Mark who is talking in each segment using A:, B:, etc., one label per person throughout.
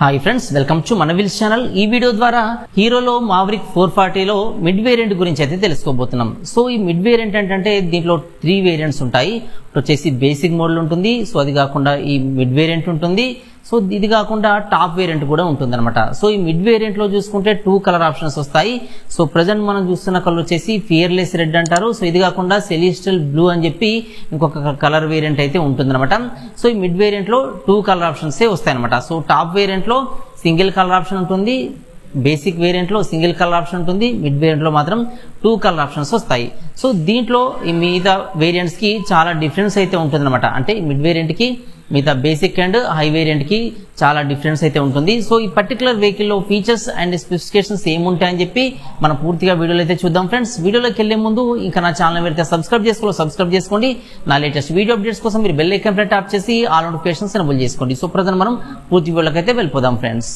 A: Hi friends, welcome to మన wheels channel. ఈ video ద్వారా హీరోలో మావరిక్ 440 లో మిడ్ వేరియంట్ గురించి అయితే తెలుసుకోబోతున్నాం. సో ఈ మిడ్ వేరియంట్ అంటే దీంట్లో 3 వేరియంట్స్ ఉంటాయి. వచ్చేసి బేసిక్ మోడల్ ఉంటుంది, సో అది కాకుండా ఈ మిడ్ వేరియంట్ ఉంటుంది, సో ఇది కాకుండా టాప్ వేరియంట్ కూడా ఉంటుంది అనమాట. సో ఈ మిడ్ వేరియంట్ లో చూసుకుంటే 2 కలర్ ఆప్షన్స్ వస్తాయి. సో ప్రజెంట్ మనం చూస్తున్న కలర్ వచ్చేసి ఫియర్లెస్ రెడ్ అంటారు. సో ఇది కాకుండా సెలిస్టియల్ బ్లూ అని చెప్పి ఇంకొక కలర్ వేరియంట్ అయితే ఉంటుంది అనమాట. సో ఈ మిడ్ వేరియంట్ లో 2 కలర్ ఆప్షన్స్ వస్తాయి అనమాట. సో టాప్ వేరియంట్ లో సింగిల్ కలర్ ఆప్షన్ ఉంటుంది, బేసిక్ వేరియంట్ లో సింగిల్ కలర్ ఆప్షన్ ఉంటుంది, మిడ్ వేరియంట్ లో మాత్రం 2 కలర్ ఆప్షన్స్ వస్తాయి. సో దీంట్లో ఈ మిగతా వేరియంట్స్ కి చాలా డిఫరెన్స్ అయితే ఉంటుంది అనమాట. అంటే మిడ్ వేరియంట్ కి మిగతా బేసిక్ అండ్ హై వేరియంట్ కి చాలా డిఫరెన్స్ అయితే ఉంటుంది. సో ఈ పర్టికులర్ వెహికల్ లో ఫీచర్స్ అండ్ స్పెసిఫికేషన్స్ ఏముంటాయని చెప్పి మనం పూర్తిగా వీడియోలో అయితే చూద్దాం. ఫ్రెండ్స్, వీడియోలోకి వెళ్లే ముందు ఇంకా నా ఛానల్ అయితే సబ్స్క్రైబ్ చేసుకోండి. నా లేటెస్ట్ వీడియో అప్డేట్స్ కోసం మీరు బెల్ ఐకాన్ ట్యాప్ చేసి ఆల్ నోటిఫికేషన్స్ ఎనేబుల్ చేసుకోండి. సో ప్రజెంట్ మనం పూర్తి వీడియోలోకి అయితే వెళ్ళిపోదాం ఫ్రెండ్స్.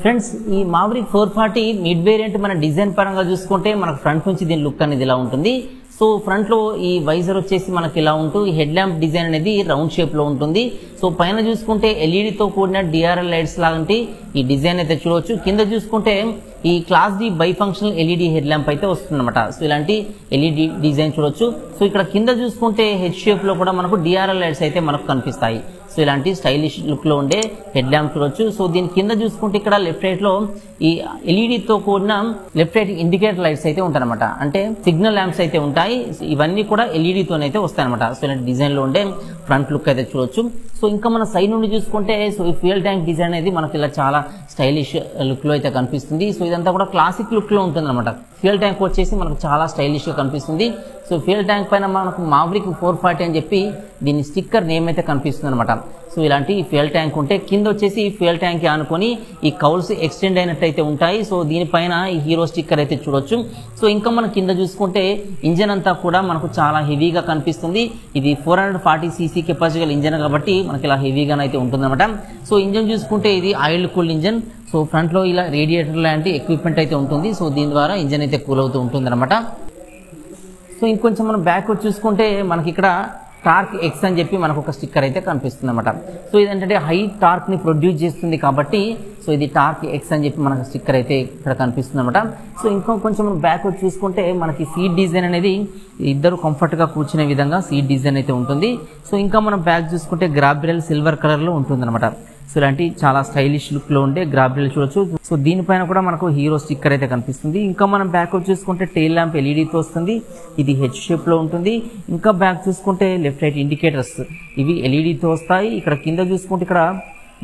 A: ఫ్రెండ్స్, ఈ మావరిక్ 440 మిడ్ వేరియంట్ మన డిజైన్ పరంగా చూసుకుంటే మనకు ఫ్రంట్ నుంచి దీని లుక్ అనేది ఇలా ఉంటుంది. సో ఫ్రంట్ లో ఈ వైజర్ వచ్చేసి మనకి ఇలా ఉంటూ ఈ హెడ్ ల్యాంప్ డిజైన్ అనేది రౌండ్ షేప్ లో ఉంటుంది. సో పైన చూసుకుంటే ఎల్ఈడితో కూడిన డిఆర్ఎల్ లైట్స్ లాంటి ఈ డిజైన్ అయితే చూడవచ్చు. కింద చూసుకుంటే ఈ class D bi functional LED head lamp అయితే వస్తుందన్నమాట. సో ఇలాంటి ఎల్ఈడి డిజైన్ చూడొచ్చు. సో ఇక్కడ కింద చూసుకుంటే హెడ్ షేప్ లో కూడా మనకు డిఆర్ఎల్ లైట్స్ అయితే మనకు కనిపిస్తాయి. సో ఇలాంటి స్టైలిష్ లుక్ లో ఉండే హెడ్ ల్యాంప్ చూడొచ్చు. సో దీని కింద చూసుకుంటే ఇక్కడ లెఫ్ట్ రైట్ లో ఈ ఎల్ఈడితో కూడిన లెఫ్ట్ రైట్ ఇండికేటర్ లైట్స్ అయితే ఉంటాయన్నమాట. అంటే సిగ్నల్ ల్యాంప్స్ అయితే ఉంటాయి. ఇవన్నీ కూడా ఎల్ఈడితోనైతే వస్తాయన్నమాట. సో ఇలాంటి డిజైన్ లో ఉండే ఫ్రంట్ లుక్ అయితే చూడొచ్చు. సో ఇంకా మన సైడ్ నుండి చూసుకుంటే సో ఈ ఫ్యూయల్ ట్యాంక్ డిజైన్ అనేది మనకి ఇలా చాలా స్టైలిష్ లుక్ లో అయితే కనిపిస్తుంది. సో ఇదంతా కూడా క్లాసిక్ లుక్ లో ఉంటుంది అనమాట. ఫ్యూయల్ ట్యాంక్ వచ్చేసి మనకు చాలా స్టైలిష్ గా కనిపిస్తుంది. సో ఫ్యూయల్ ట్యాంక్ పైన మనకు మావరిక్ 440 అని చెప్పి దీని స్టిక్కర్ నేమ్ అయితే కనిపిస్తుంది అనమాట. సో ఇలాంటి ఫ్యూయల్ ట్యాంక్ ఉంటే కింద వచ్చేసి ఫ్యూయల్ ట్యాంక్ ఆనుకొని ఈ కౌల్స్ ఎక్స్టెండ్ అయినట్టయితే ఉంటాయి. సో దీనిపైన ఈ హీరో స్టిక్కర్ అయితే చూడొచ్చు. సో ఇంకా మనం కింద చూసుకుంటే ఇంజన్ అంతా కూడా మనకు చాలా హెవీగా కనిపిస్తుంది. ఇది 440 cc కెపాసిటీ గల ఇంజన్ కాబట్టి మనకి ఇలా హెవీగానైతే ఉంటుందన్నమాట. సో ఇంజన్ చూసుకుంటే ఇది oil cool engine. So front లో ఇలా రేడియేటర్ లాంటి ఎక్విప్మెంట్ అయితే ఉంటుంది. సో దీని ద్వారా ఇంజన్ అయితే కూల్ అవుతూ ఉంటుంది అనమాట. సో ఇంకొంచెం మనం బ్యాక్ చూసుకుంటే మనకి ఇక్కడ టార్క్ ఎక్స్ అని చెప్పి మనకు ఒక స్టిక్కర్ అయితే కనిపిస్తుంది అనమాట. సో ఇదేంటంటే హై టార్క్ ని ప్రొడ్యూస్ చేస్తుంది కాబట్టి సో ఇది టార్క్ ఎక్స్ అని చెప్పి మనకు స్టిక్కర్ అయితే ఇక్కడ కనిపిస్తుంది అనమాట. సో ఇంకో కొంచెం మనం బ్యాక్ చూసుకుంటే మనకి సీట్ డిజైన్ అనేది ఇద్దరు కంఫర్ట్ గా కూర్చునే విధంగా సీట్ డిజైన్ అయితే ఉంటుంది. సో ఇంకా మనం బ్యాక్ చూసుకుంటే గ్రాబ్ రైల్ సిల్వర్ కలర్ లో ఉంటుంది అనమాట. సో ఇలాంటి చాలా స్టైలిష్ లుక్ లో ఉండే గ్రాబ్ రైల్ చూడొచ్చు. సో దీనిపైన కూడా మనకు హీరో స్టిక్కర్ అయితే కనిపిస్తుంది. ఇంకా మనం బ్యాక్ చూసుకుంటే టెయిల్ ల్యాంప్ ఎల్ఈడితో వస్తుంది. ఇది హెచ్ షేప్ లో ఉంటుంది. ఇంకా బ్యాక్ చూసుకుంటే లెఫ్ట్ రైట్ ఇండికేటర్స్ ఇవి ఎల్ఈడితో వస్తాయి. ఇక్కడ కింద చూసుకుంటే ఇక్కడ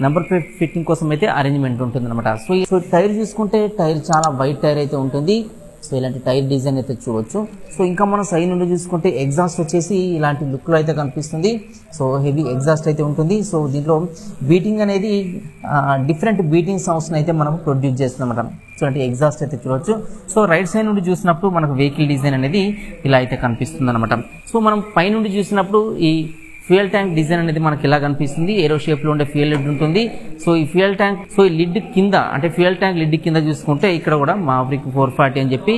A: నెంబర్ ప్లేట్ ఫిట్టింగ్ కోసం అయితే అరేంజ్మెంట్ ఉంటుంది అనమాట. సో టైర్ చూసుకుంటే టైర్ చాలా వైట్ టైర్ అయితే ఉంటుంది. సో ఇలాంటి టైర్ డిజైన్ అయితే చూడొచ్చు. సో ఇంకా మనం సైడ్ నుండి చూసుకుంటే ఎగ్జాస్ట్ వచ్చేసి ఇలాంటి లుక్ లో అయితే కనిపిస్తుంది. సో హెవీ ఎగ్జాస్ట్ అయితే ఉంటుంది. సో దీంట్లో బీటింగ్ అనేది డిఫరెంట్ బీటింగ్ సౌండ్స్ అయితే మనం ప్రొడ్యూస్ చేస్తున్నాం అన్నమాట. సో అంటే ఎగ్జాస్ట్ అయితే చూడొచ్చు. సో రైట్ సైడ్ నుండి చూసినప్పుడు మనకు వెహికల్ డిజైన్ అనేది ఇలా అయితే కనిపిస్తుంది అనమాట. సో మనం పై నుండి చూసినప్పుడు ఈ ఫ్యూయల్ ట్యాంక్ డిజైన్ అనేది మనకి ఇలా కనిపిస్తుంది. ఏరో షేప్ లో ఉండే ఫ్యూయల్ లిడ్ ఉంటుంది. సో ఈ ఫ్యూయల్ ట్యాంక్ ఈ లిడ్ కింద అంటే ఫ్యూయల్ ట్యాంక్ లిడ్ కింద చూసుకుంటే ఇక్కడ కూడా మావరిక్ 440 అని చెప్పి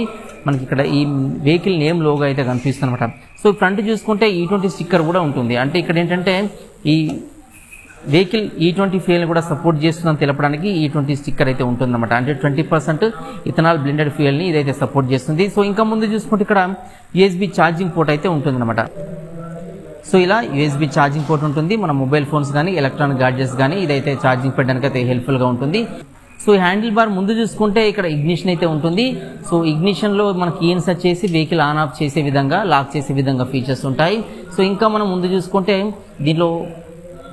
A: మనకి ఇక్కడ ఈ వెహికల్ నేమ్ లోగో అయితే కనిపిస్తుంది అనమాట. సో ఫ్రంట్ చూసుకుంటే E20 స్టిక్కర్ కూడా ఉంటుంది. అంటే ఇక్కడ ఏంటంటే ఈ వెహికల్ E20 ఫ్యూయల్ కూడా సపోర్ట్ చేస్తుందని తెలపడానికి E20 స్టిక్కర్ అయితే ఉంటుందన్నమాట. అంటే 20% ఇథనాల్ బ్లెండెడ్ ఫ్యూయల్ ని ఇదైతే సపోర్ట్ చేస్తుంది. సో ఇంకా ముందు చూసుకుంటే ఇక్కడ USB ఛార్జింగ్ పోర్ట్ అయితే ఉంటుందన్నమాట. సో ఇలా USB ఛార్జింగ్ పోర్ట్ ఉంటుంది. మన మొబైల్ ఫోన్స్ కానీ ఎలక్ట్రానిక్ గాడ్జెట్స్ కానీ ఇదైతే ఛార్జింగ్ పెట్టడానికి అయితే హెల్ప్ఫుల్ గా ఉంటుంది. సో ఈ హ్యాండిల్ బార్ ముందు చూసుకుంటే ఇక్కడ ఇగ్నిషన్ అయితే ఉంటుంది. సో ఇగ్నిషన్ లో మనకి కీన్స్ వచ్చేసి వెహికల్ ఆన్ ఆఫ్ చేసే విధంగా లాక్ చేసే విధంగా ఫీచర్స్ ఉంటాయి. సో ఇంకా మనం ముందు చూసుకుంటే దీనిలో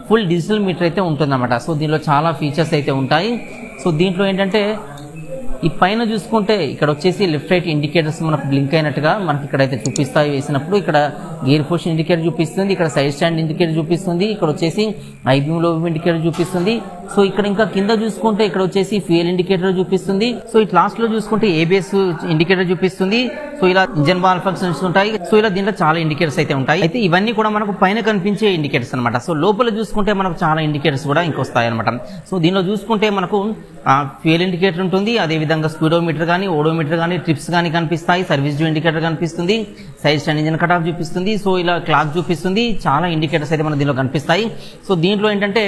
A: ఫుల్ డిజిటల్ మీటర్ అయితే ఉంటుందన్నమాట. సో దీనిలో చాలా ఫీచర్స్ అయితే ఉంటాయి. సో దీంట్లో ఏంటంటే ఈ పైన చూసుకుంటే ఇక్కడ వచ్చేసి లెఫ్ట్ రైట్ ఇండికేటర్స్ మనకు బ్లింక్ అయినట్టుగా మనకి ఇక్కడైతే చూపిస్తాయి. వేసినప్పుడు ఇక్కడ గేర్ పొజిషన్ ఇండికేటర్ చూపిస్తుంది. ఇక్కడ సైడ్ స్టాండ్ ఇండికేటర్ చూపిస్తుంది. ఇక్కడ వచ్చేసి హై బీమ్ లో బీమ్ ఇండికేటర్ చూపిస్తుంది. సో ఇక్కడ ఇంకా కింద చూసుకుంటే ఇక్కడ వచ్చేసి ఫ్యూయల్ ఇండికేటర్ చూపిస్తుంది. సో ఇట్ లాస్ట్ లో చూసుకుంటే ABS ఇండికేటర్ చూపిస్తుంది. సో ఇలా ఇంజన్ బాల్ ఫంక్షన్స్ ఉంటాయి. సో ఇలా దీంట్లో చాలా ఇండికేటర్స్ అయితే ఉంటాయి. అయితే ఇవన్నీ కూడా మనకు పైన కనిపించే ఇండికేటర్స్ అనమాట. సో లోపల చూసుకుంటే మనకు చాలా ఇండికేటర్స్ కూడా ఇంకొస్తాయి అనమాట. సో దీనిలో చూసుకుంటే మనకు ఫ్యూయల్ ఇండికేటర్ ఉంటుంది. అదేవిధంగా స్పీడోమీటర్ కానీ ఓడోమీటర్ కానీ ట్రిప్స్ కానీ కనిపిస్తాయి. సర్వీస్ డ్యూ ఇండికేటర్ కనిపిస్తుంది. Side stand engine cut off చూపిస్తుంది. సో ఇలా క్లాక్ చూపిస్తుంది. చాలా ఇండికేటర్స్ అయితే మనకు దీనిలో కనిపిస్తాయి. సో దీంట్లో ఏంటంటే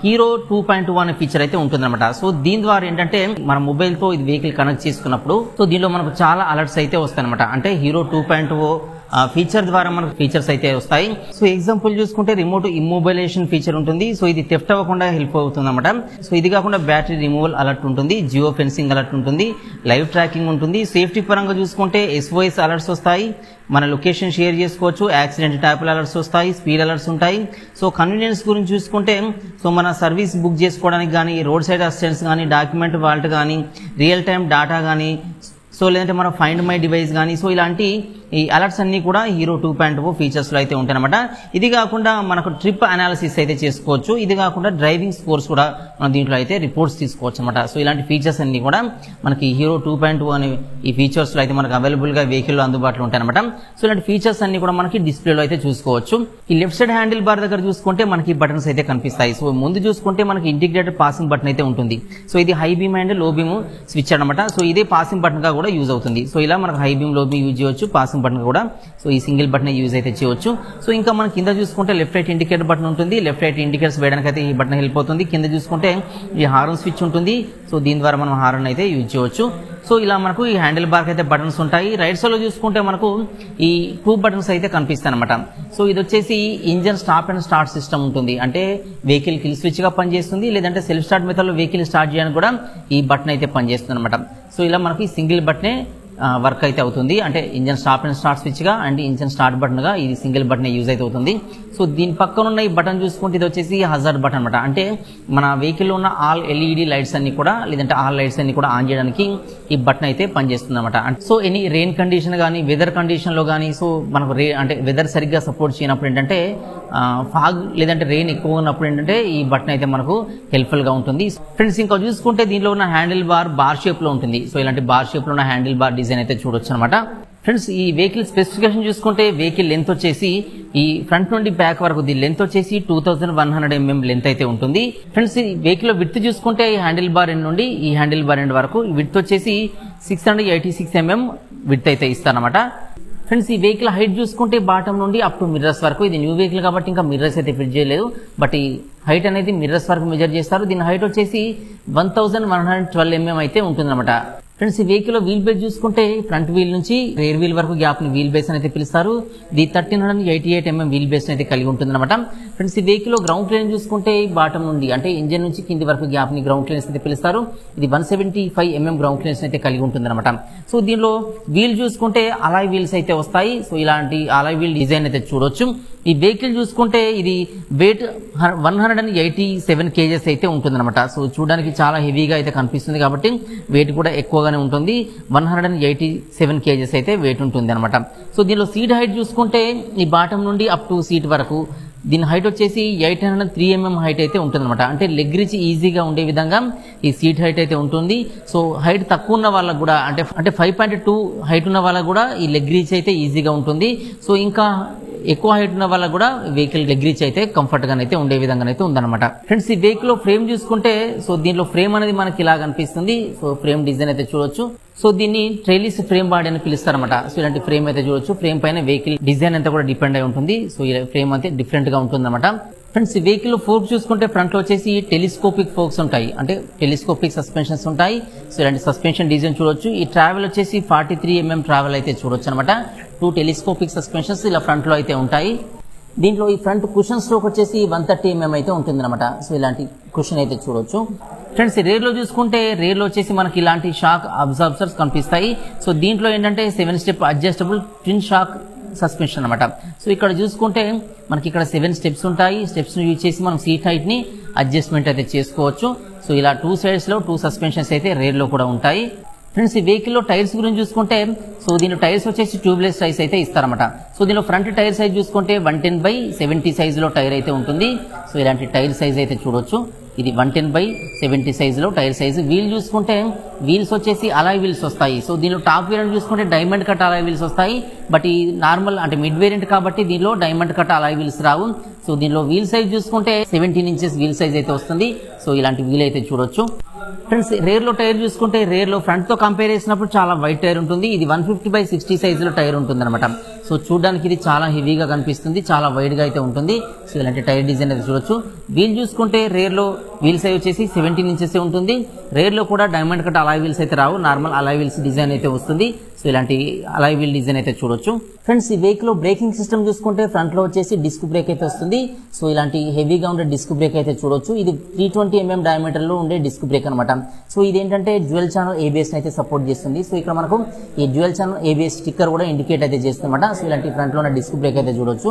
A: హీరో 2.2 అనే ఫీచర్ అయితే ఉంటుందన్నమాట. సో దీని ద్వారా ఏంటంటే మన మొబైల్ తో ఇది వెహికల్ కనెక్ట్ చేసుకున్నప్పుడు సో దీనిలో మనకు చాలా అలర్ట్స్ అయితే వస్తాయి అనమాట. అంటే హీరో 2.0 ఫీచర్ ద్వారా మనకు ఫీచర్స్ అయితే వస్తాయి. సో ఎగ్జాంపుల్ చూసుకుంటే రిమోట్ ఇమ్మొబైలేషన్ ఫీచర్ ఉంటుంది. సో ఇది థెఫ్ట్ అవ్వకుండా హెల్ప్ అవుతుంది అనమాట. సో ఇది కాకుండా బ్యాటరీ రిమూవల్ అలర్ట్ ఉంటుంది. జియో ఫెన్సింగ్ అలర్ట్ ఉంటుంది. లైవ్ ట్రాకింగ్ ఉంటుంది. సేఫ్టీ పరంగా చూసుకుంటే SOS అలర్ట్స్ వస్తాయి. మన లొకేషన్ షేర్ చేసుకోవచ్చు. యాక్సిడెంట్ ట్యాపుల్ అలర్ట్స్ వస్తాయి. స్పీడ్ అలర్ట్స్ ఉంటాయి. సో కన్వీనియన్స్ గురించి చూసుకుంటే సో మన సర్వీస్ బుక్ చేసుకోవడానికి కానీ రోడ్ సైడ్ అసిస్టెంట్స్ కానీ డాక్యుమెంట్ వాల్ట్ కానీ రియల్ టైమ్ డాటా కానీ సో లేదంటే మన ఫైండ్ మై డివైస్ కానీ సో ఇలాంటి ఈ అలర్ట్స్ అన్ని కూడా హీరో 2.0 ఫీచర్స్ లో అయితే ఉంటాయన్నమాట. ఇది కాకుండా మనకు ట్రిప్ అనాలిసిస్ అయితే చేసుకోవచ్చు. ఇది కాకుండా డ్రైవింగ్ స్కోర్స్ కూడా మనం దీంట్లో అయితే రిపోర్ట్స్ తీసుకోవచ్చు అనమాట. సో ఇలాంటి ఫీచర్స్ అన్ని కూడా మనకి హీరో 2.0 అనే ఈ ఫీచర్స్ లో అయితే మనకు అవైలబుల్ గా వెహికల్ లో అందుబాటులో ఉంటాయన్నమాట. సో ఇలాంటి ఫీచర్స్ అన్ని కూడా మనకి డిస్ప్లేలో అయితే చూసుకోవచ్చు. ఈ లెఫ్ట్ సైడ్ హ్యాండిల్ బార్ దగ్గర చూసుకుంటే మనకి బటన్స్ అయితే కనిపిస్తాయి. సో ముందు చూసుకుంటే మనకి ఇంటిగ్రేటెడ్ పాసింగ్ బటన్ అయితే ఉంటుంది. సో ఇది హై బీమ్ అండ్ లో బీమ్ స్విచ్ అనమాట. సో ఇదే పాసింగ్ బటన్ గా కూడా యూజ్ అవుతుంది. సో ఇలా మనకు హై బీమ్ లో బీమ్ యూజ్ చేయొచ్చు. పాసింగ్ బటన్ కూడా సో ఈ సింగిల్ బటన్ యూజ్ అయితే చేయొచ్చు. సో ఇంకా మన కింద చూసుకుంటే లెఫ్ట్ రైట్ ఇండికేటర్ బటన్ ఉంటుంది. లెఫ్ట్ రైట్ ఇండికేటర్స్ వేయడానికి అయితే ఈ బటన్ హెల్ప్ అవుతుంది. కింద చూసుకుంటే ఈ హారన్ స్విచ్ ఉంటుంది. సో దీని ద్వారా మనం హారన్ అయితే యూజ్ చేయొచ్చు. సో ఇలా మనకు ఈ హ్యాండిల్ బార్ అయితే బటన్స్ ఉంటాయి. రైట్ సైడ్ లో చూసుకుంటే మనకు ఈ 2 బటన్స్ అయితే కనిపిస్తాయి అనమాట. సో ఇది వచ్చేసి engine stop and start system ఉంటుంది. అంటే వెహికల్ కిల్ స్విచ్ గా పనిచేస్తుంది. లేదంటే సెల్ఫ్ స్టార్ట్ మెథడ్ లో వెహికల్ స్టార్ట్ చేయడానికి కూడా ఈ బటన్ అయితే పనిచేస్తుంది అనమాట. సో ఇలా మనకి సింగిల్ బటనే వర్క్ అయితే అవుతుంది. అంటే engine stop and start switch గా అండ్ ఇంజన్ స్టార్ట్ బటన్ గా ఇది సింగిల్ బటన్ యూజ్ అయితే అవుతుంది. సో దీని పక్కన ఉన్న ఈ బటన్ చూసుకుంటే ఇది వచ్చేసి హజార్డ్ బటన్ అనమాట. అంటే మన వెహికల్ లో ఉన్న ఆల్ LED లైట్స్ అన్ని కూడా లేదంటే ఆల్ లైట్స్ అన్ని కూడా ఆన్ చేయడానికి ఈ బటన్ అయితే పనిచేస్తుంది అనమాట. సో ఎనీ రెయిన్ కండిషన్ కానీ వెదర్ కండిషన్ లో కానీ సో మనకు అంటే వెదర్ సరిగ్గా సపోర్ట్ చేయనప్పుడు ఏంటంటే ఫాగ్ లేదంటే రెయిన్ ఎక్కువ ఉన్నప్పుడు ఏంటంటే ఈ బటన్ అయితే మనకు హెల్ప్ఫుల్ గా ఉంటుంది. ఫ్రెండ్స్ ఇంకా చూసుకుంటే దీనిలో ఉన్న హ్యాండిల్ బార్ షేప్ లో ఉంటుంది. సో ఇలాంటి బార్ షేప్ లో ఉన్న హ్యాండిల్ బార్ డిజైన్ అయితే చూడొచ్చు అనమాట. ఫ్రెండ్స్ ఈ వెహికల్ స్పెసిఫికేషన్ చూసుకుంటే వెహికల్ లెంత్ వచ్చేసి ఈ ఫ్రంట్ నుండి బ్యాక్ వరకు దీని లెంత్ వచ్చేసి 2100 mm లెంత్ అయితే ఉంటుంది. ఫ్రెండ్స్ ఈ వెహికల్ లో విడ్త్ చూసుకుంటే ఈ హ్యాండిల్ బార్ ఎండ్ నుండి ఈ హ్యాండిల్ బార్ ఎండ్ వరకు విడ్త్ వచ్చేసి 686 mm విడ్త్ అయితే ఇస్తారన్నమాట. ఫ్రెండ్స్ ఈ వెహికల్ హైట్ చూసుకుంటే బాటమ్ నుండి అప్ టు మిర్రర్స్ వరకు, ఇది న్యూ వెహికల్ కాబట్టి ఇంకా మిర్రర్స్ అయితే ఫిట్ చేయలేదు, బట్ ఈ హైట్ అనేది మిర్రర్స్ వరకు మెజర్ చేస్తారు. దీని హైట్ వచ్చేసి 1112 mm అయితే ఉంటుందన్నమాట. ఫ్రెండ్స్ ఈ వెహికల్ లో వీల్ బేస్ చూసుకుంటే ఫ్రంట్ వీల్ నుంచి రేర్ వీల్ వరకు గ్యాప్ ని వీల్ బేస్ అయితే పిలుస్తారు. ఇది 1388 mm వీల్ బేస్ అయితే కలిగి ఉంటుంది అనమాట. ఫ్రెండ్స్ ఈ వెహికల్ లో గ్రౌండ్ క్లియరెన్స్ చూసుకుంటే బాటం నుండి అంటే ఇంజన్ నుంచి కింది వరకు గ్యాప్ ని గ్రౌండ్ క్లియరెన్స్ అయితే పిలుస్తారు. ఇది 175 mm గ్రౌండ్ క్లియరెన్స్ అయితే కలిగి ఉంటుంది అనమాట. సో దీనిలో వీల్ చూసుకుంటే అలాయ్ వీల్స్ అయితే వస్తాయి. సో ఇలాంటి అలాయ్ వీల్ డిజైన్ అయితే చూడొచ్చు. ఈ వెహికల్ చూసుకుంటే ఇది వెయిట్ 187 kgs అయితే ఉంటుందన్నమాట. సో చూడడానికి చాలా హెవీగా అయితే కనిపిస్తుంది కాబట్టి వెయిట్ కూడా ఎక్కువగానే ఉంటుంది. 187 kgs అయితే వెయిట్ ఉంటుంది అనమాట. సో దీనిలో సీట్ హైట్ చూసుకుంటే ఈ బాటం నుండి అప్ టు సీట్ వరకు దీని హైట్ వచ్చేసి 803 mm హైట్ అయితే ఉంటుందన్నమాట. అంటే లెగ్ రీచ్ ఈజీగా ఉండే విధంగా ఈ సీట్ హైట్ అయితే ఉంటుంది. సో హైట్ తక్కువ ఉన్న వాళ్ళకు కూడా అంటే 5.2 హైట్ ఉన్న వాళ్ళకు కూడా ఈ లెగ్ రీచ్ అయితే ఈజీగా ఉంటుంది. సో ఇంకా ఎక్కువ హైట్ ఉన్న వాళ్ళకు కూడా వెహికల్ లెగ్ రీచ్ అయితే కంఫర్ట్ గా అయితే ఉండే విధంగా అయితే ఉందన్నమాట. ఫ్రెండ్స్ ఈ వెహికల్ లో ఫ్రేమ్ చూసుకుంటే సో దీనిలో ఫ్రేమ్ అనేది మనకి ఇలా కనిపిస్తుంది. సో ఫ్రేమ్ డిజైన్ అయితే చూడొచ్చు. సో దీన్ని ట్రైలిస్ ఫ్రేమ్ బాడీ అని పిలుస్తారన్నమాట. సో ఇలాంటి ఫ్రేమ్ అయితే చూడొచ్చు. ఫ్రేమ్ పైన వెహికల్ డిజైన్ అంతా కూడా డిపెండ్ అయి ఉంటుంది. సో ఈ ఫ్రేమ్ అయితే డిఫరెంట్ గా ఉంటుందన్నమాట. ఫ్రెండ్స్ ఈ వెహికల్ లో ఫోర్క్స్ చూసుకుంటే ఫ్రంట్ లో వచ్చేసి టెలిస్కోపిక్ ఫోర్క్స్ ఉంటాయి, అంటే టెలిస్కోపిక్ సస్పెన్షన్స్ ఉంటాయి. సో ఇలాంటి సస్పెన్షన్ డిజైన్ చూడొచ్చు. ఈ ట్రావెల్ వచ్చేసి 43 mm ట్రావెల్ అయితే చూడొచ్చు అనమాట. 2 టెలిస్కోపిక్ సస్పెన్షన్స్ ఇలా ఫ్రంట్ లో అయితే ఉంటాయి. దీంట్లో ఈ ఫ్రంట్ కుషన్ స్ట్రోక్ వచ్చేసి 130 mm అయితే ఉంటుందన్నమాట. సో ఇలాంటి కుషన్ అయితే చూడొచ్చు. ఫ్రెండ్స్ రేర్ లో చూసుకుంటే రేర్ లో వచ్చేసి మనకి ఇలాంటి షాక్ అబ్జార్బర్స్ కనిపిస్తాయి. సో దీంట్లో ఏంటంటే 7 step adjustable twin shock suspension అనమాట. సో ఇక్కడ చూసుకుంటే మనకి ఇక్కడ 7 స్టెప్స్ ఉంటాయి. స్టెప్స్ ని యూజ్ చేసి మనం సీట్ హైట్ ని అడ్జస్ట్మెంట్ అయితే చేసుకోవచ్చు. సో ఇలా 2 సైడ్స్ లో 2 సస్పెన్షన్స్ అయితే రేర్ లో కూడా ఉంటాయి. ఫ్రెండ్స్ ఈ వెహికల్ లో టైర్స్ గురించి చూసుకుంటే సో దీని టైర్స్ వచ్చేసి ట్యూబ్లెస్ టైర్స్ అయితే ఇస్తారన్నమాట. సో దీనిలో ఫ్రంట్ టైర్ సైజ్ చూసుకుంటే 110/70 సైజ్ లో టైర్ అయితే ఉంటుంది. సో ఇలాంటి టైర్ సైజ్ అయితే చూడొచ్చు. ఇది 110/70 సైజ్ లో టైర్ సైజ్. వీల్ చూసుకుంటే వీల్స్ వచ్చేసి అలాయ్ వీల్స్ వస్తాయి. సో దీనిలో టాప్ వేరియంట్ చూసుకుంటే డైమండ్ కట్ అలాయ్ వీల్స్ వస్తాయి. బట్ ఈ నార్మల్ అంటే మిడ్ వేరియంట్ కాబట్టి దీనిలో డైమండ్ కట్ అలాయ్ వీల్స్ రావు. సో దీనిలో వీల్ సైజ్ చూసుకుంటే 17 inches వీల్ సైజ్ అయితే వస్తుంది. సో ఇలాంటి వీల్ అయితే చూడొచ్చు. ఫ్రెండ్స్ రేర్ లో టైర్ చూసుకుంటే రేర్ లో ఫ్రంట్ తో కంపేర్ చేసినప్పుడు చాలా వైడ్ టైర్ ఉంటుంది. ఇది 150/60 సైజ్ లో టైర్ ఉంటుంది అనమాట. సో చూడడానికి ఇది చాలా హెవీగా కనిపిస్తుంది, చాలా వైడ్ గా అయితే ఉంటుంది. సో ఇలాంటి టైర్ డిజైన్ అయితే చూడొచ్చు. వీల్ చూసుకుంటే రేర్ లో వీల్ సైజ్ వచ్చేసి 17 inches ఉంటుంది. రేర్ లో కూడా డైమండ్ కట్ అలాయ్ వీల్స్ అయితే రావు, నార్మల్ అలాయ్ వీల్స్ డిజైన్ అయితే వస్తుంది. సో ఇలాంటి అలాయ్ వీల్ డిజైన్ అయితే చూడొచ్చు. ఫ్రెండ్స్ ఈ వెహికల్ లో బ్రేకింగ్ సిస్టమ్ చూసుకుంటే ఫ్రంట్ లో వచ్చేసి డిస్క్ బ్రేక్ అయితే వస్తుంది. సో ఇలాంటి హెవీగా ఉండే డిస్క్ బ్రేక్ అయితే చూడొచ్చు. ఇది 320 mm డయామీటర్ లో ఉండే డిస్క్ బ్రేక్ అనమాట. సో ఇది ఏంటంటే డ్యూయల్ ఛానల్ ఏబిఎస్ అయితే సపోర్ట్ చేస్తుంది. సో ఇక్కడ మనకు ఈ డ్యూయల్ ఛానల్ ఏబిఎస్ స్టిక్కర్ కూడా ఇండికేట్ అయితే చేస్తుంది అనమాట. సో ఇలాంటి ఫ్రంట్ లో ఉన్న డిస్క్ బ్రేక్ అయితే చూడొచ్చు.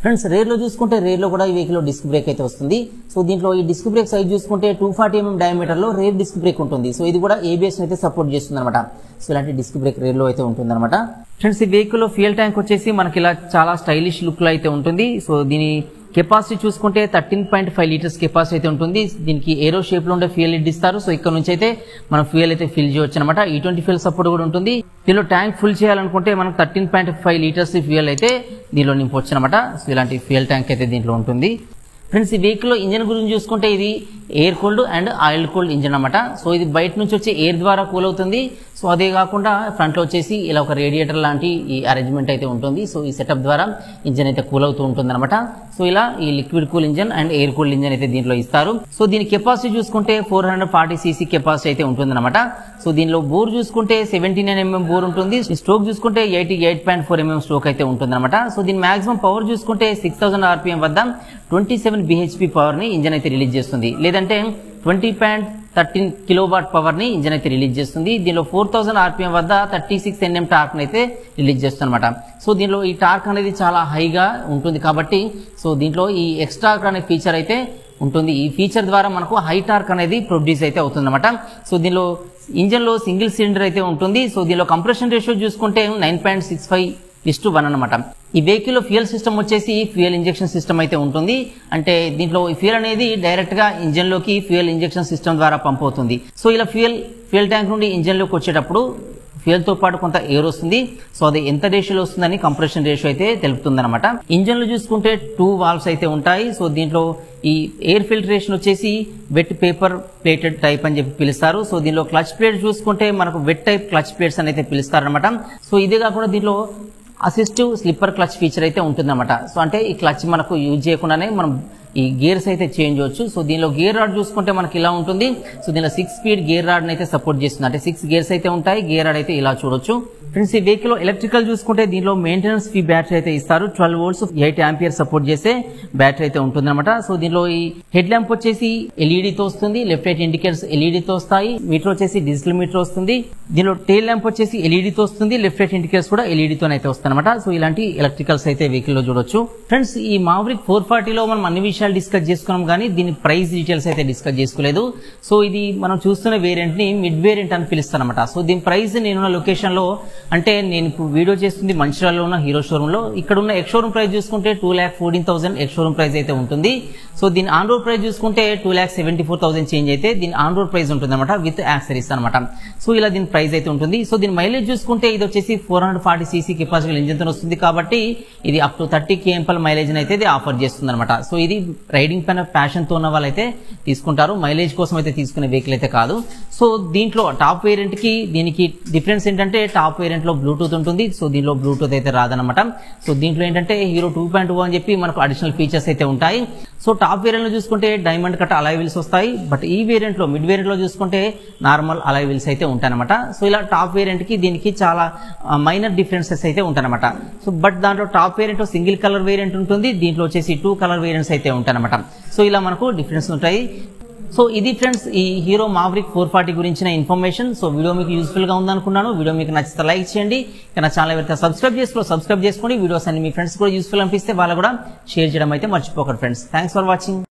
A: ఫ్రెండ్స్ రేర్ లో చూసుకుంటే రేర్ లో కూడా ఈ వెహికల్ లో డిస్క్ బ్రేక్ అయితే వస్తుంది. సో దీంట్లో ఈ డిస్క్ బ్రేక్ సైజ్ చూసుకుంటే 240 mm డయామీటర్ లో రేర్ డిస్క్ బ్రేక్ ఉంటుంది. సో ఇది కూడా ఏబిఎస్ అయితే సపోర్ట్ చేస్తుంది అనమాట. సో ఇలాంటి డిస్క్ బ్రేక్ రేర్ లో అయితే ఉంటుంది అనమాట. ఫ్రెండ్స్ ఈ వెహికల్ లో ఫ్యూయల్ ట్యాంక్ వచ్చేసి మనకి ఇలా చాలా స్టైలిష్ లుక్ లో అయితే ఉంటుంది. సో దీని కెపాసిటీ చూసుకుంటే 13.5 లీటర్స్ కెపాసిటీ అయితే ఉంటుంది. దీనికి ఏరో షేప్ లో ఉండే ఫ్యూయల్ లిడ్ ఇస్తారు. సో ఇక్కడ నుంచి అయితే మనం ఫ్యూయల్ అయితే ఫిల్ చేయొచ్చు అనమాట. E20 ఫ్యూయల్ సపోర్ట్ కూడా ఉంటుంది. దీనిలో ట్యాంక్ ఫుల్ చేయాలనుకుంటే మనకు 13.5 లీటర్స్ ఫ్యూయల్ అయితే దీనిలో నింపొచ్చు అనమాట. సో ఇలాంటి ఫ్యూయల్ ట్యాంక్ అయితే దీంట్లో ఉంటుంది. ఫ్రెండ్స్ ఈ వెహికల్ లో ఇంజన్ గురించి చూసుకుంటే ఇది air cooled and oil cooled engine అనమాట. సో ఇది బయట నుంచి వచ్చే ఎయిర్ ద్వారా కూల్ అవుతుంది. సో అదే కాకుండా ఫ్రంట్ లో వచ్చేసి ఇలా ఒక రేడియేటర్ లాంటి ఈ అరేంజ్మెంట్ అయితే ఉంటుంది. సో ఈ సెటప్ ద్వారా ఇంజన్ అయితే కూల్ అవుతూ ఉంటుంది అనమాట. సో ఇలా ఈ liquid cool engine and air cooled engine అయితే దీంట్లో ఇస్తారు. సో దీని కెపాసిటీ చూసుకుంటే 440 cc కెపాసిటీ అయితే ఉంటుంది అనమాట. సో దీనిలో బోర్ చూసుకుంటే 79 mm బోర్ ఉంటుంది. స్ట్రోక్ చూసుకుంటే 88.4 mm స్ట్రోక్ అయితే ఉంటుంది అనమాట. సో దీని మాక్సిమం పవర్ చూసుకుంటే 6000 RPM వద్ద 27 bhp పవర్ ని ఇంజన్ అయితే రిలీజ్ చేస్తుంది. లేదంటే 20.13 కిలోవాట్ పవర్ ని ఇంజన్ అయితే రిలీజ్ చేస్తుంది. దీనిలో 4000 RPM వద్ద 36 Nm టార్క్ అయితే రిలీజ్ చేస్తుంది అనమాట. సో దీనిలో ఈ టార్క్ అనేది చాలా హైగా ఉంటుంది కాబట్టి సో దీంట్లో ఈ ఎక్స్ట్రా అనే ఫీచర్ అయితే ఉంటుంది. ఈ ఫీచర్ ద్వారా మనకు హై టార్క్ అనేది ప్రొడ్యూస్ అయితే అవుతుంది అనమాట. సో దీనిలో ఇంజన్ లో సింగిల్ సిలిండర్ అయితే ఉంటుంది. సో దీనిలో కంప్రెషన్ రేషియో చూసుకుంటే 9.65:1 అనమాట. ఈ వెహికల్ లో ఫ్యూయల్ సిస్టమ్ వచ్చేసి ఫ్యూయల్ ఇంజెక్షన్ సిస్టమ్ అయితే ఉంటుంది. అంటే దీంట్లో ఫ్యూయల్ అనేది డైరెక్ట్ గా ఇంజన్ లోకి ఫ్యూయల్ ఇంజెక్షన్ సిస్టమ్ ద్వారా పంప్ అవుతుంది. సో ఇలా ఫ్యూయల్ ట్యాంక్ నుండి ఇంజన్ లోకి వచ్చేటప్పుడు ఫ్యూయల్ తో పాటు కొంత ఎయిర్ వస్తుంది. సో అది ఎంత రేషియోలో వస్తుందని కంప్రెషన్ రేషియో అయితే తెలుపుతుంది అనమాట. ఇంజన్ లో చూసుకుంటే 2 వాల్వ్స్ అయితే ఉంటాయి. సో దీంట్లో ఈ ఎయిర్ ఫిల్టరేషన్ వచ్చేసి వెట్ పేపర్ ప్లేటెడ్ టైప్ అని చెప్పి పిలుస్తారు. సో దీనిలో క్లచ్ ప్లేట్ చూసుకుంటే మనకు వెట్ టైప్ క్లచ్ ప్లేట్స్ అని అయితే పిలుస్తారు అనమాట. సో ఇదే కాకుండా దీంట్లో అసిస్టివ్ స్లిప్పర్ క్లచ్ ఫీచర్ అయితే ఉంటుందన్నమాట. సో అంటే ఈ క్లచ్ మనకు యూజ్ చేయకుండానే మనం ఈ గేర్స్ అయితే చేంజ్ అవ్వచ్చు. సో దీనిలో గేర్ రాడ్ చూసుకుంటే మనకి ఇలా ఉంటుంది. సో దీనిలో 6 స్పీడ్ గేర్ రాడ్ అయితే సపోర్ట్ చేస్తుంది, అంటే 6 గేర్స్ అయితే ఉంటాయి. గేర్ రాడ్ అయితే ఇలా చూడొచ్చు. ఫ్రెండ్స్ ఈ వెహికల్ ఎలక్ట్రికల్ చూసుకుంటే దీనిలో మెయింటెనెన్స్ ఫ్రీ బ్యాటరీ అయితే ఇస్తారు. 12 volts 8 ఆంపియర్ సపోర్ట్ చేసే బ్యాటరీ అయితే ఉంటుందన్నమాట. సో దీనిలో ఈ హెడ్ ల్యాంప్ వచ్చేసి ఎల్ఈడి తో వస్తుంది, లెఫ్ట్ రైట్ ఇండికేటర్స్ ఎల్ఈడి తో వస్తాయి. మీటర్ వచ్చేసి డిజిటల్ మీటర్ వస్తుంది. దీనిలో టైల్ ల్యాంప్ వచ్చేసి ఎల్ఈడి తో వస్తుంది, లెఫ్ట్ రైట్ ఇండికేటర్స్ కూడా ఎల్ఈడి తో అయితే వస్తాయన్నమాట. సో ఇలాంటి ఎలక్ట్రికల్స్ అయితే వెహికల్ లో చూడొచ్చు. ఫ్రెండ్స్ ఈ మావరిక్ 440 లో మనం అన్ని విషయాలు డిస్కస్ చేసుకున్నాం, కానీ దీని ప్రైస్ డీటెయిల్స్ అయితే డిస్కస్ చేసుకోలేదు. సో ఇది మనం చూస్తున్న వేరియంట్ ని మిడ్ వేరియంట్ అని పిలుస్తాను అనమాట. సో దీని ప్రైస్ నేనున్న లొకేషన్ లో, అంటే నేను ఇప్పుడు వీడియో చేస్తుంది మంచిర్యాలలో ఉన్న హీరో షోరూమ్ లో. ఇక్కడ ఉన్న ఎక్స్ షోరూమ్ ప్రైస్ చూసుకుంటే 2,14,000 ఎక్స్ షోరూమ్ ప్రైస్ అయితే ఉంటుంది. సో దీని ఆన్ రోడ్ ప్రైస్ చూసుకుంటే 2,74,000 చేంజ్ అయితే దీని ఆన్ రోడ్ ప్రైస్ ఉంటుంది అనమాట, విత్ యాక్సరీస్ అనమాట. సో ఇలా దీని ప్రైస్ అయితే ఉంటుంది. సో దీని మైలేజ్ చూసుకుంటే ఇది వచ్చేసి 440 cc కెపాసిటీ ఇంజిన్ తో వస్తుంది, కాబట్టి ఇది అప్ టు 30 kmpl మైలేజ్ అయితే ఇది ఆఫర్ చేస్తుంది అనమాట. సో ఇది రైడింగ్ పైన ప్యాషన్ తో ఉన్న వాళ్ళైతే తీసుకుంటారు, మైలేజ్ కోసం అయితే తీసుకునే వెహికల్ అయితే కాదు. సో దీంట్లో టాప్ వేరియంట్ కి దీనికి డిఫరెన్స్ ఏంటంటే, టాప్ వేరియంట్ లో బ్లూటూత్ ఉంటుంది. సో దీనిలో బ్లూటూత్ అయితే రాదనమాట. సో దీంట్లో ఏంటంటే హీరో 2.2 అని చెప్పి మనకు అడిషనల్ ఫీచర్స్ అయితే ఉంటాయి. సో టాప్ వేరియంట్ లో చూసుకుంటే డైమండ్ కట్ అలాయ్ వీల్స్ వస్తాయి, బట్ ఈ వేరియంట్ లో మిడ్ వేరియంట్ లో చూసుకుంటే నార్మల్ అలాయ్ వీల్స్ అయితే ఉంటాయన్నమాట. సో ఇలా టాప్ వేరియంట్ కి దీనికి చాలా మైనర్ డిఫరెన్సెస్ అయితే ఉంటాయన్నమాట. సో బట్ దాంట్లో టాప్ వేరియంట్ లో సింగిల్ కలర్ వేరియంట్ ఉంటుంది, దీంట్లో వచ్చేసి 2 కలర్ వేరియంట్స్ అయితే ఉంటాయన్నమాట. సో ఇలా మనకు డిఫరెన్స్ ఉంటాయి. సో ఇది ఫ్రెండ్స్ ఈ హీరో మావరిక్ 440 గురించిన ఇన్ఫర్మేషన్. సో వీడియో మీకు యూస్ఫుల్ గా ఉందనుకున్నాను. వీడియో మీకు నచ్చితే లైక్ చేయండి, నా ఛానల్ ఎవరైతే సబ్స్క్రైబ్ చేసుకోండి. వీడియోస్ అన్ని మీ ఫ్రెండ్స్ కూడా యూస్ఫుల్ అనిపిస్తే వాళ్ళు కూడా షేర్ చేయడం అయితే మర్చిపోకండి ఫ్రెండ్స్. Thanks for watching.